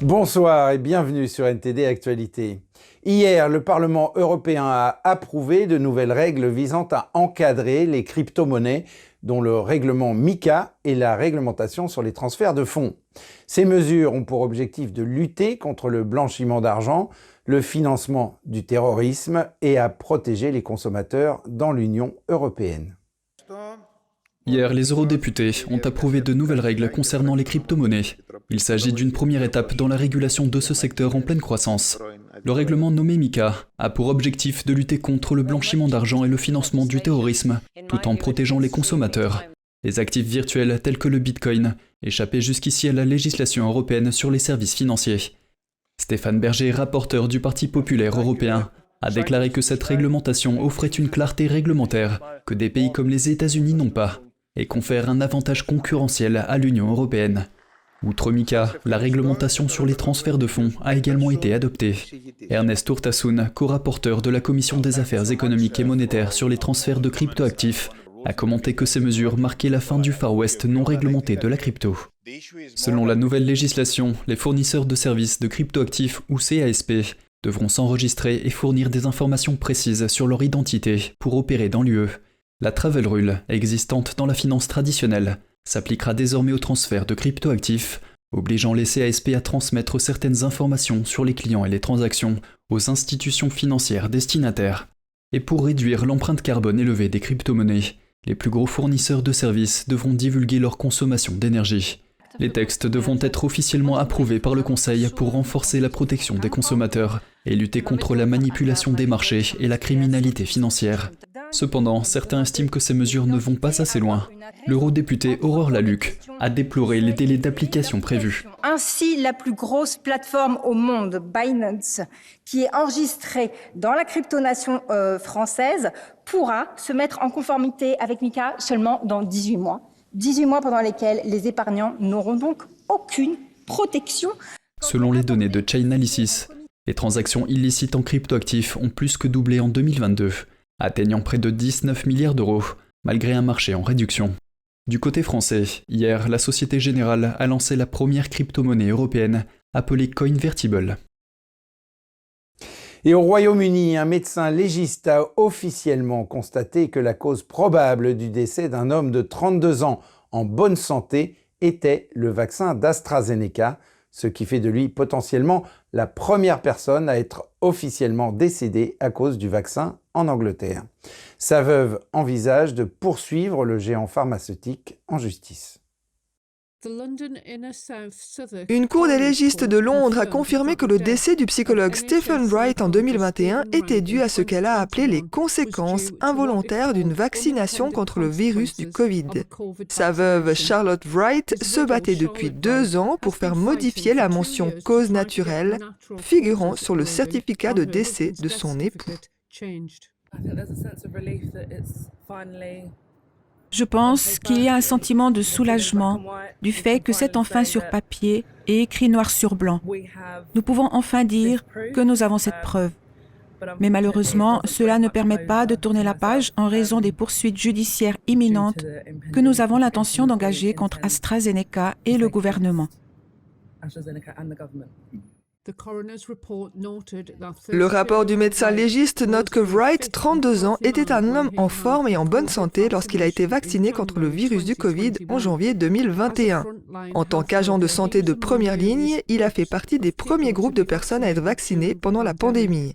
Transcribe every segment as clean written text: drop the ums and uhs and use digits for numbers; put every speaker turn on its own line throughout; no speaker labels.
Bonsoir et bienvenue sur NTD Actualité. Hier, le Parlement européen a approuvé de nouvelles règles visant à encadrer les crypto-monnaies, dont le règlement MiCA et la réglementation sur les transferts de fonds. Ces mesures ont pour objectif de lutter contre le blanchiment d'argent, le financement du terrorisme et à protéger les consommateurs dans l'Union européenne.
Hier, les eurodéputés ont approuvé de nouvelles règles concernant les crypto-monnaies. Il s'agit d'une première étape dans la régulation de ce secteur en pleine croissance. Le règlement nommé MiCA a pour objectif de lutter contre le blanchiment d'argent et le financement du terrorisme, tout en protégeant les consommateurs. Les actifs virtuels tels que le Bitcoin échappaient jusqu'ici à la législation européenne sur les services financiers. Stéphane Berger, rapporteur du Parti populaire européen, a déclaré que cette réglementation offrait une clarté réglementaire que des pays comme les États-Unis n'ont pas et confère un avantage concurrentiel à l'Union européenne. Outre MiCA, la réglementation sur les transferts de fonds a également été adoptée. Ernest Urtasun, co-rapporteur de la Commission des affaires économiques et monétaires sur les transferts de cryptoactifs, a commenté que ces mesures marquaient la fin du Far West non réglementé de la crypto. Selon la nouvelle législation, les fournisseurs de services de cryptoactifs ou CASP devront s'enregistrer et fournir des informations précises sur leur identité pour opérer dans l'UE. La Travel Rule, existante dans la finance traditionnelle, s'appliquera désormais au transfert de cryptoactifs, obligeant les CASP à transmettre certaines informations sur les clients et les transactions aux institutions financières destinataires. Et pour réduire l'empreinte carbone élevée des crypto-monnaies, les plus gros fournisseurs de services devront divulguer leur consommation d'énergie. Les textes devront être officiellement approuvés par le Conseil pour renforcer la protection des consommateurs et lutter contre la manipulation des marchés et la criminalité financière. Cependant, certains estiment que ces mesures ne vont pas assez loin. L'eurodéputée Aurore Lalucq a déploré les délais d'application prévus.
Ainsi, la plus grosse plateforme au monde, Binance, qui est enregistrée dans la cryptonation française, pourra se mettre en conformité avec MiCA seulement dans 18 mois. 18 mois pendant lesquels les épargnants n'auront donc aucune protection.
Selon les données de Chainalysis, les transactions illicites en cryptoactifs ont plus que doublé en 2022, atteignant près de 19 milliards d'euros, malgré un marché en réduction. Du côté français, hier, la Société Générale a lancé la première crypto-monnaie européenne, appelée Coinvertible.
Et au Royaume-Uni, un médecin légiste a officiellement constaté que la cause probable du décès d'un homme de 32 ans en bonne santé était le vaccin d'AstraZeneca, ce qui fait de lui potentiellement la première personne à être officiellement décédée à cause du vaccin en Angleterre. Sa veuve envisage de poursuivre le géant pharmaceutique en justice.
Une cour des légistes de Londres a confirmé que le décès du psychologue Stephen Wright en 2021 était dû à ce qu'elle a appelé les conséquences involontaires d'une vaccination contre le virus du Covid. Sa veuve Charlotte Wright se battait depuis 2 ans pour faire modifier la mention « cause naturelle » figurant sur le certificat de décès de son époux.
Je pense qu'il y a un sentiment de soulagement du fait que c'est enfin sur papier et écrit noir sur blanc. Nous pouvons enfin dire que nous avons cette preuve. Mais malheureusement, cela ne permet pas de tourner la page en raison des poursuites judiciaires imminentes que nous avons l'intention d'engager contre AstraZeneca et le gouvernement.
Le rapport du médecin légiste note que Wright, 32 ans, était un homme en forme et en bonne santé lorsqu'il a été vacciné contre le virus du Covid en janvier 2021. En tant qu'agent de santé de première ligne, il a fait partie des premiers groupes de personnes à être vaccinées pendant la pandémie.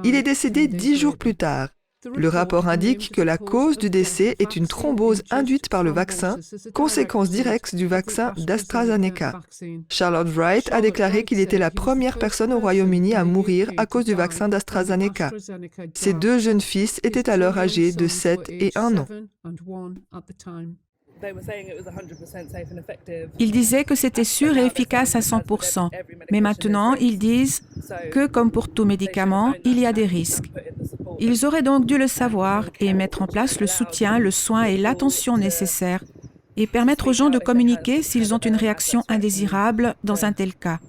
Il est décédé 10 jours plus tard. Le rapport indique que la cause du décès est une thrombose induite par le vaccin, conséquence directe du vaccin d'AstraZeneca. Charlotte Wright a déclaré qu'il était la première personne au Royaume-Uni à mourir à cause du vaccin d'AstraZeneca. Ses 2 jeunes fils étaient alors âgés de 7 et 1 an.
Ils disaient que c'était sûr et efficace à 100%, mais maintenant ils disent que, comme pour tout médicament, il y a des risques. Ils auraient donc dû le savoir et mettre en place le soutien, le soin et l'attention nécessaires et permettre aux gens de communiquer s'ils ont une réaction indésirable dans un tel cas.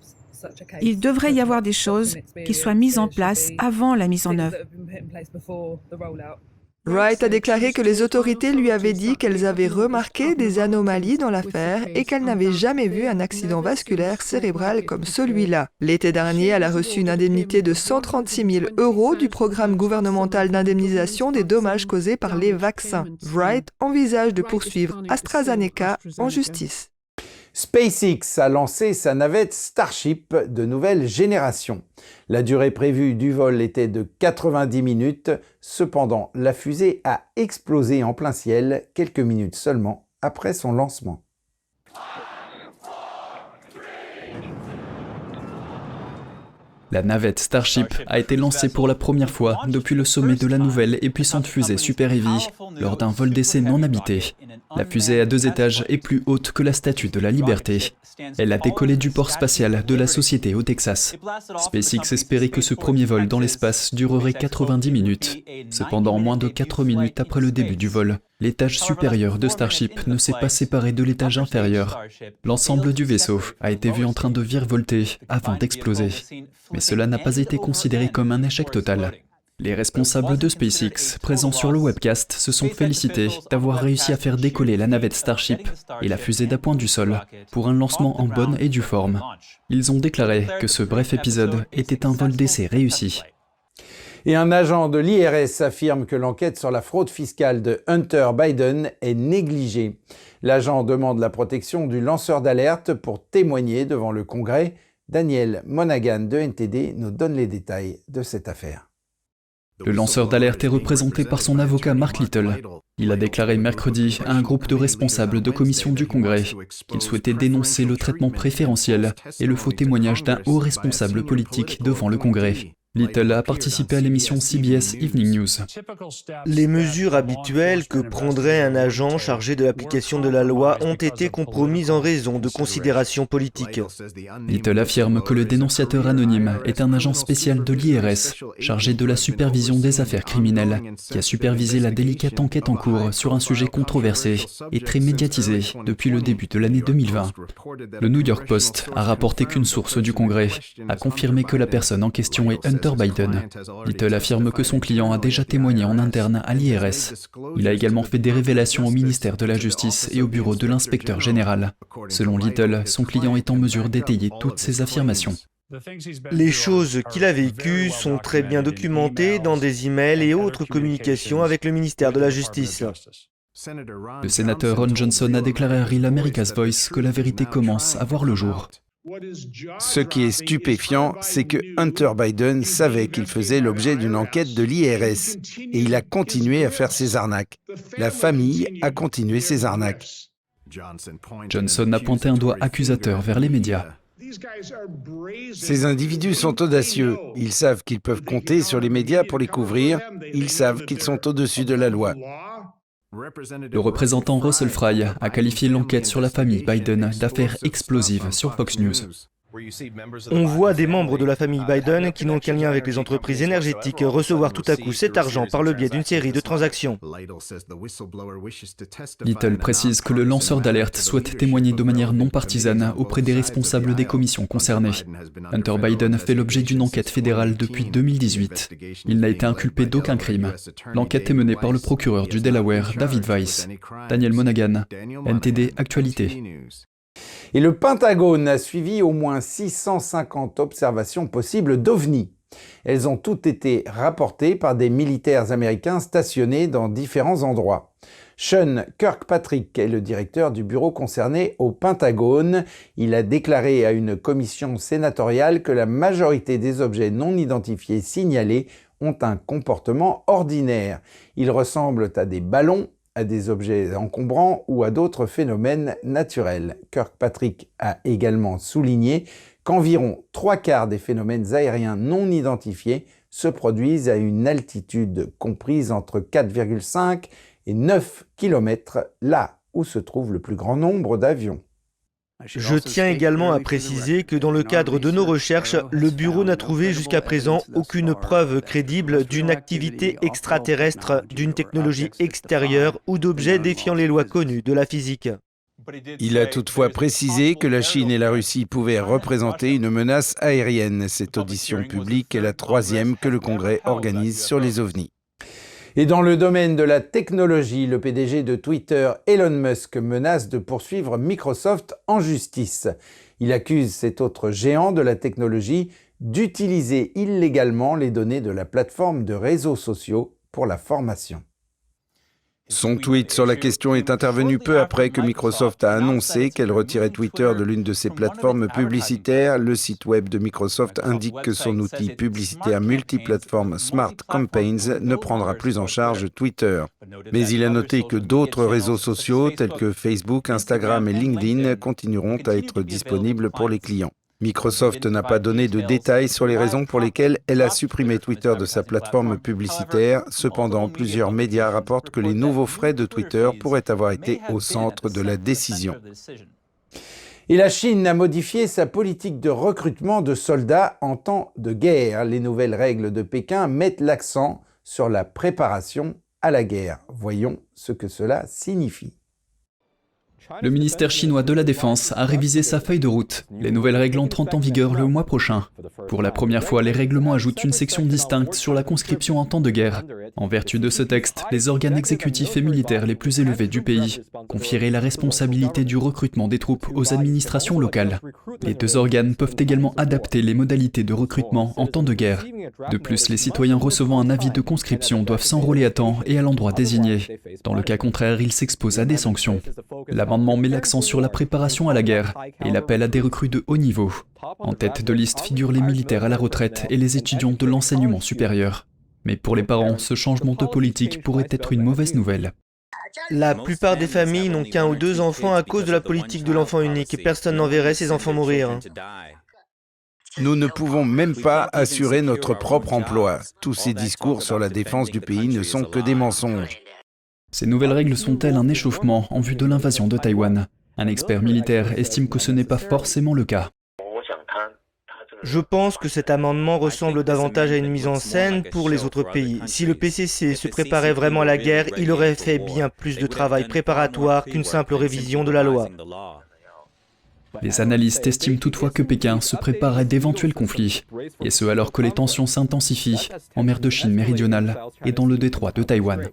Il devrait y avoir des choses qui soient mises en place avant la mise en œuvre.
Wright a déclaré que les autorités lui avaient dit qu'elles avaient remarqué des anomalies dans l'affaire et qu'elles n'avaient jamais vu un accident vasculaire cérébral comme celui-là. L'été dernier, elle a reçu une indemnité de 136 000 € du programme gouvernemental d'indemnisation des dommages causés par les vaccins. Wright envisage de poursuivre AstraZeneca en justice.
SpaceX a lancé sa navette Starship de nouvelle génération. La durée prévue du vol était de 90 minutes. Cependant, la fusée a explosé en plein ciel quelques minutes seulement après son lancement.
La navette Starship a été lancée pour la première fois depuis le sommet de la nouvelle et puissante fusée Super Heavy lors d'un vol d'essai non habité. La fusée à 2 étages est plus haute que la Statue de la Liberté. Elle a décollé du port spatial de la société au Texas. SpaceX espérait que ce premier vol dans l'espace durerait 90 minutes. Cependant, moins de 4 minutes après le début du vol, l'étage supérieur de Starship ne s'est pas séparé de l'étage inférieur. L'ensemble du vaisseau a été vu en train de virevolter avant d'exploser. Mais cela n'a pas été considéré comme un échec total. Les responsables de SpaceX, présents sur le webcast, se sont félicités d'avoir réussi à faire décoller la navette Starship et la fusée d'appoint du sol pour un lancement en bonne et due forme. Ils ont déclaré que ce bref épisode était un vol d'essai réussi.
Et un agent de l'IRS affirme que l'enquête sur la fraude fiscale de Hunter Biden est négligée. L'agent demande la protection du lanceur d'alerte pour témoigner devant le Congrès. Daniel Monaghan de NTD nous donne les détails de cette affaire.
Le lanceur d'alerte est représenté par son avocat Mark Little. Il a déclaré mercredi à un groupe de responsables de commission du Congrès qu'il souhaitait dénoncer le traitement préférentiel et le faux témoignage d'un haut responsable politique devant le Congrès. Little a participé à l'émission CBS Evening News.
Les mesures habituelles que prendrait un agent chargé de l'application de la loi ont été compromises en raison de considérations politiques.
Little affirme que le dénonciateur anonyme est un agent spécial de l'IRS, chargé de la supervision des affaires criminelles, qui a supervisé la délicate enquête en cours sur un sujet controversé et très médiatisé depuis le début de l'année 2020. Le New York Post a rapporté qu'une source du Congrès a confirmé que la personne en question est Hunter Biden. Little affirme que son client a déjà témoigné en interne à l'IRS. Il a également fait des révélations au ministère de la Justice et au bureau de l'inspecteur général. Selon Little, son client est en mesure d'étayer toutes ses affirmations.
Les choses qu'il a vécues sont très bien documentées dans des emails et autres communications avec le ministère de la Justice.
Le sénateur Ron Johnson a déclaré à Real America's Voice que la vérité commence à voir le jour.
Ce qui est stupéfiant, c'est que Hunter Biden savait qu'il faisait l'objet d'une enquête de l'IRS et il a continué à faire ses arnaques. La famille a continué ses arnaques.
Johnson a pointé un doigt accusateur vers les médias.
Ces individus sont audacieux. Ils savent qu'ils peuvent compter sur les médias pour les couvrir. Ils savent qu'ils sont au-dessus de la loi.
Le représentant Russell Fry a qualifié l'enquête sur la famille Biden d'affaire explosive sur Fox News.
On voit des membres de la famille Biden qui n'ont aucun lien avec les entreprises énergétiques recevoir tout à coup cet argent par le biais d'une série de transactions.
Little précise que le lanceur d'alerte souhaite témoigner de manière non partisane auprès des responsables des commissions concernées. Hunter Biden fait l'objet d'une enquête fédérale depuis 2018. Il n'a été inculpé d'aucun crime. L'enquête est menée par le procureur du Delaware, David Weiss. Daniel Monaghan, NTD Actualité.
Et le Pentagone a suivi au moins 650 observations possibles d'OVNI. Elles ont toutes été rapportées par des militaires américains stationnés dans différents endroits. Sean Kirkpatrick est le directeur du bureau concerné au Pentagone. Il a déclaré à une commission sénatoriale que la majorité des objets non identifiés signalés ont un comportement ordinaire. Ils ressemblent à des ballons, à des objets encombrants ou à d'autres phénomènes naturels. Kirkpatrick a également souligné qu'environ 3/4 des phénomènes aériens non identifiés se produisent à une altitude comprise entre 4,5 et 9 km, là où se trouve le plus grand nombre d'avions.
Je tiens également à préciser que dans le cadre de nos recherches, le Bureau n'a trouvé jusqu'à présent aucune preuve crédible d'une activité extraterrestre, d'une technologie extérieure ou d'objets défiant les lois connues de la physique.
Il a toutefois précisé que la Chine et la Russie pouvaient représenter une menace aérienne. Cette audition publique est la 3e que le Congrès organise sur les OVNI. Et dans le domaine de la technologie, le PDG de Twitter, Elon Musk, menace de poursuivre Microsoft en justice. Il accuse cet autre géant de la technologie d'utiliser illégalement les données de la plateforme de réseaux sociaux pour la formation.
Son tweet sur la question est intervenu peu après que Microsoft a annoncé qu'elle retirait Twitter de l'une de ses plateformes publicitaires. Le site web de Microsoft indique que son outil publicitaire multiplateforme Smart Campaigns ne prendra plus en charge Twitter. Mais il a noté que d'autres réseaux sociaux tels que Facebook, Instagram et LinkedIn continueront à être disponibles pour les clients. Microsoft n'a pas donné de détails sur les raisons pour lesquelles elle a supprimé Twitter de sa plateforme publicitaire. Cependant, plusieurs médias rapportent que les nouveaux frais de Twitter pourraient avoir été au centre de la décision.
Et la Chine a modifié sa politique de recrutement de soldats en temps de guerre. Les nouvelles règles de Pékin mettent l'accent sur la préparation à la guerre. Voyons ce que cela signifie.
Le ministère chinois de la Défense a révisé sa feuille de route. Les nouvelles règles entrent en vigueur le mois prochain. Pour la première fois, les règlements ajoutent une section distincte sur la conscription en temps de guerre. En vertu de ce texte, les organes exécutifs et militaires les plus élevés du pays confieraient la responsabilité du recrutement des troupes aux administrations locales. Les deux organes peuvent également adapter les modalités de recrutement en temps de guerre. De plus, les citoyens recevant un avis de conscription doivent s'enrôler à temps et à l'endroit désigné. Dans le cas contraire, ils s'exposent à des sanctions. L'amendement met l'accent sur la préparation à la guerre et l'appel à des recrues de haut niveau. En tête de liste figurent les militaires à la retraite et les étudiants de l'enseignement supérieur. Mais pour les parents, ce changement de politique pourrait être une mauvaise nouvelle.
La plupart des familles n'ont qu'un ou deux enfants à cause de la politique de l'enfant unique et personne n'enverrait ses enfants mourir.
Nous ne pouvons même pas assurer notre propre emploi. Tous ces discours sur la défense du pays ne sont que des mensonges.
Ces nouvelles règles sont-elles un échauffement en vue de l'invasion de Taïwan? Un expert militaire estime que ce n'est pas forcément le cas.
Je pense que cet amendement ressemble davantage à une mise en scène pour les autres pays. Si le PCC se préparait vraiment à la guerre, il aurait fait bien plus de travail préparatoire qu'une simple révision de la loi.
Les analystes estiment toutefois que Pékin se prépare à d'éventuels conflits, et ce alors que les tensions s'intensifient en mer de Chine méridionale et dans le détroit de Taïwan.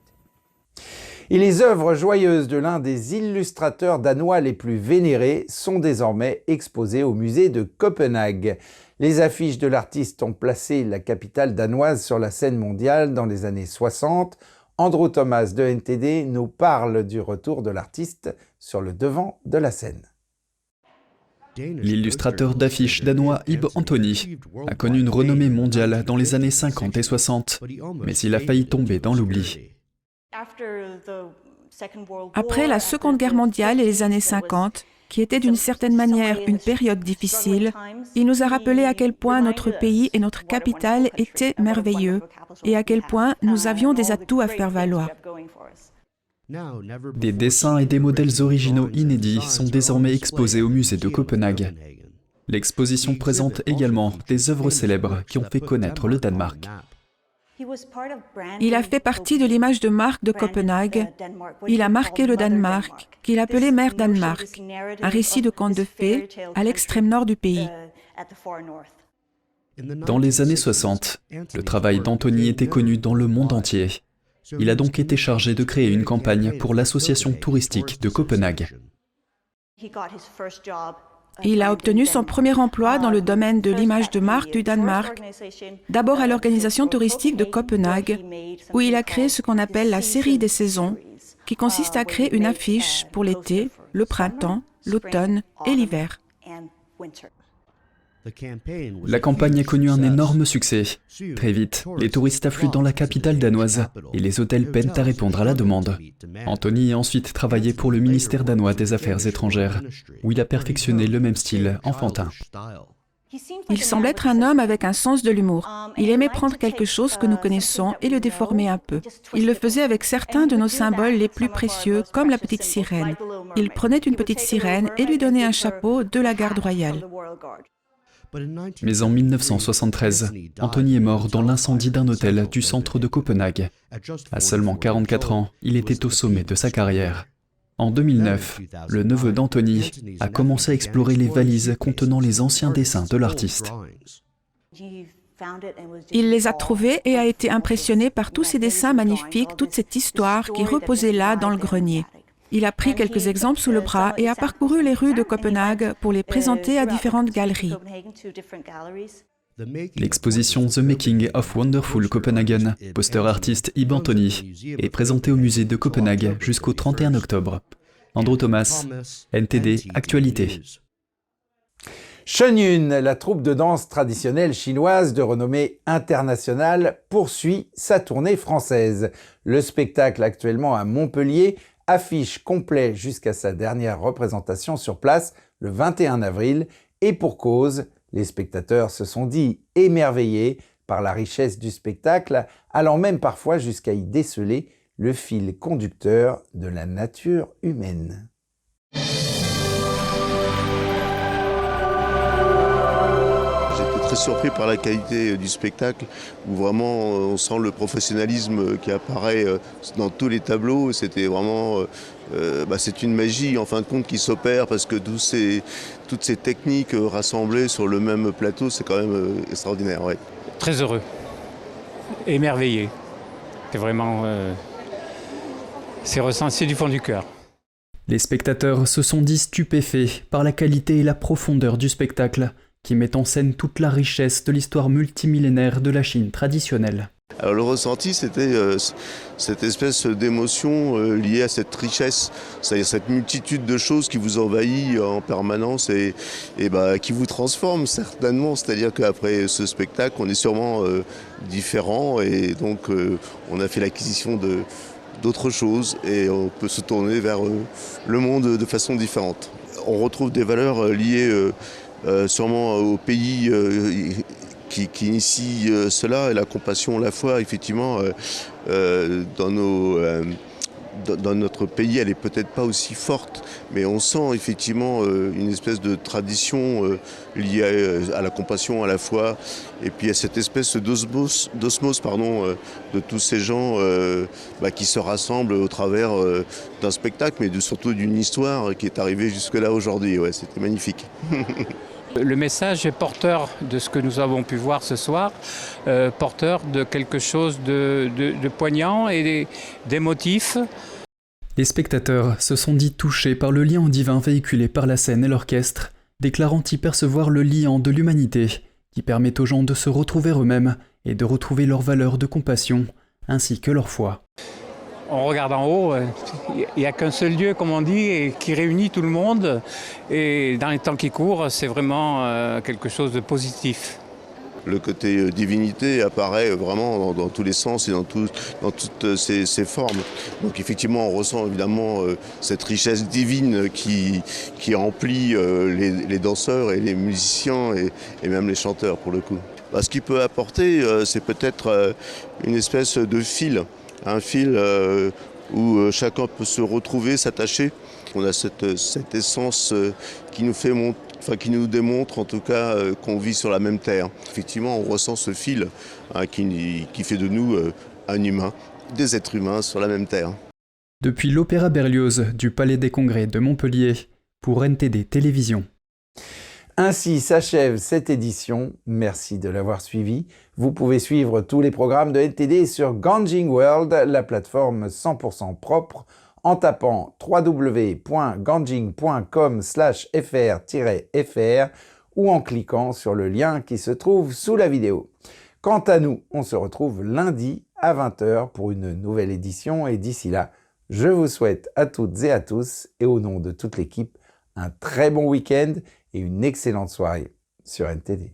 Et les œuvres joyeuses de l'un des illustrateurs danois les plus vénérés sont désormais exposées au musée de Copenhague. Les affiches de l'artiste ont placé la capitale danoise sur la scène mondiale dans les années 60. Andrew Thomas de NTD nous parle du retour de l'artiste sur le devant de la scène.
L'illustrateur d'affiches danois Ib Anthony a connu une renommée mondiale dans les années 50 et 60, mais il a failli tomber dans l'oubli.
Après la Seconde Guerre mondiale et les années 50, qui était d'une certaine manière une période difficile, il nous a rappelé à quel point notre pays et notre capitale étaient merveilleux et à quel point nous avions des atouts à faire valoir.
Des dessins et des modèles originaux inédits sont désormais exposés au musée de Copenhague. L'exposition présente également des œuvres célèbres qui ont fait connaître le Danemark.
Il a fait partie de l'image de marque de Copenhague. Il a marqué le Danemark, qu'il appelait Mère Danemark, un récit de contes de fées à l'extrême nord du pays.
Dans les années 60, le travail d'Anthony était connu dans le monde entier. Il a donc été chargé de créer une campagne pour l'association touristique de Copenhague.
Il a obtenu son premier emploi dans le domaine de l'image de marque du Danemark, d'abord à l'organisation touristique de Copenhague, où il a créé ce qu'on appelle la série des saisons, qui consiste à créer une affiche pour l'été, le printemps, l'automne et l'hiver.
La campagne a connu un énorme succès. Très vite, les touristes affluent dans la capitale danoise et les hôtels peinent à répondre à la demande. Anthony a ensuite travaillé pour le ministère danois des Affaires étrangères, où il a perfectionné le même style enfantin.
Il semble être un homme avec un sens de l'humour. Il aimait prendre quelque chose que nous connaissons et le déformer un peu. Il le faisait avec certains de nos symboles les plus précieux, comme la petite sirène. Il prenait une petite sirène et lui donnait un chapeau de la garde royale.
Mais en 1973, Anthony est mort dans l'incendie d'un hôtel du centre de Copenhague. À seulement 44 ans, il était au sommet de sa carrière. En 2009, le neveu d'Anthony a commencé à explorer les valises contenant les anciens dessins de l'artiste.
Il les a trouvés et a été impressionné par tous ces dessins magnifiques, toute cette histoire qui reposait là dans le grenier. Il a pris quelques exemples sous le bras et a parcouru les rues de Copenhague pour les présenter à différentes galeries.
L'exposition The Making of Wonderful Copenhagen, poster artiste Ib Anthony, est présentée au musée de Copenhague jusqu'au 31 octobre. Andrew Thomas, NTD Actualité.
Shen Yun, la troupe de danse traditionnelle chinoise de renommée internationale, poursuit sa tournée française. Le spectacle actuellement à Montpellier affiche complet jusqu'à sa dernière représentation sur place le 21 avril et pour cause, les spectateurs se sont dit émerveillés par la richesse du spectacle, allant même parfois jusqu'à y déceler le fil conducteur de la nature humaine.
Très surpris par la qualité du spectacle, où vraiment on sent le professionnalisme qui apparaît dans tous les tableaux. C'était vraiment, c'est une magie en fin de compte qui s'opère parce que toutes ces techniques rassemblées sur le même plateau, c'est quand même extraordinaire. Ouais.
Très heureux, émerveillé. C'est vraiment, c'est ressenti du fond du cœur.
Les spectateurs se sont dit stupéfaits par la qualité et la profondeur du spectacle, qui met en scène toute la richesse de l'histoire multimillénaire de la Chine traditionnelle.
Alors le ressenti, c'était cette espèce d'émotion liée à cette richesse, c'est-à-dire cette multitude de choses qui vous envahit en permanence et qui vous transforme certainement. C'est-à-dire qu'après ce spectacle, on est sûrement différent et donc on a fait l'acquisition d'autres choses et on peut se tourner vers le monde de façon différente. On retrouve des valeurs liées sûrement au pays qui initie cela et la compassion, la foi, effectivement, dans notre pays, elle est peut-être pas aussi forte, mais on sent effectivement une espèce de tradition liée à la compassion, à la foi, et puis à cette espèce d'osmose de tous ces gens qui se rassemblent au travers d'un spectacle, mais surtout d'une histoire qui est arrivée jusque-là aujourd'hui. Ouais, c'était magnifique.
Le message est porteur de ce que nous avons pu voir ce soir, porteur de quelque chose de poignant et d'émotif.
Les spectateurs se sont dit touchés par le lien divin véhiculé par la scène et l'orchestre, déclarant y percevoir le liant de l'humanité, qui permet aux gens de se retrouver eux-mêmes et de retrouver leurs valeurs de compassion, ainsi que leur foi.
On regarde en haut, il n'y a qu'un seul Dieu, comme on dit, et qui réunit tout le monde. Et dans les temps qui courent, c'est vraiment quelque chose de positif.
Le côté divinité apparaît vraiment dans tous les sens et dans toutes ses formes. Donc effectivement, on ressent évidemment cette richesse divine qui emplit les danseurs et les musiciens et même les chanteurs pour le coup. Ce qu'il peut apporter, c'est peut-être une espèce de fil. Un fil où chacun peut se retrouver, s'attacher. On a cette essence qui nous démontre en tout cas qu'on vit sur la même terre. Effectivement, on ressent ce fil qui fait de nous un humain, des êtres humains sur la même terre.
Depuis l'Opéra Berlioz du Palais des Congrès de Montpellier, pour NTD Télévision.
Ainsi s'achève cette édition. Merci de l'avoir suivi. Vous pouvez suivre tous les programmes de NTD sur Ganjing World, la plateforme 100% propre, en tapant www.ganjing.com/fr-fr ou en cliquant sur le lien qui se trouve sous la vidéo. Quant à nous, on se retrouve lundi à 20h pour une nouvelle édition et d'ici là, je vous souhaite à toutes et à tous et au nom de toute l'équipe un très bon week-end et une excellente soirée sur NTD.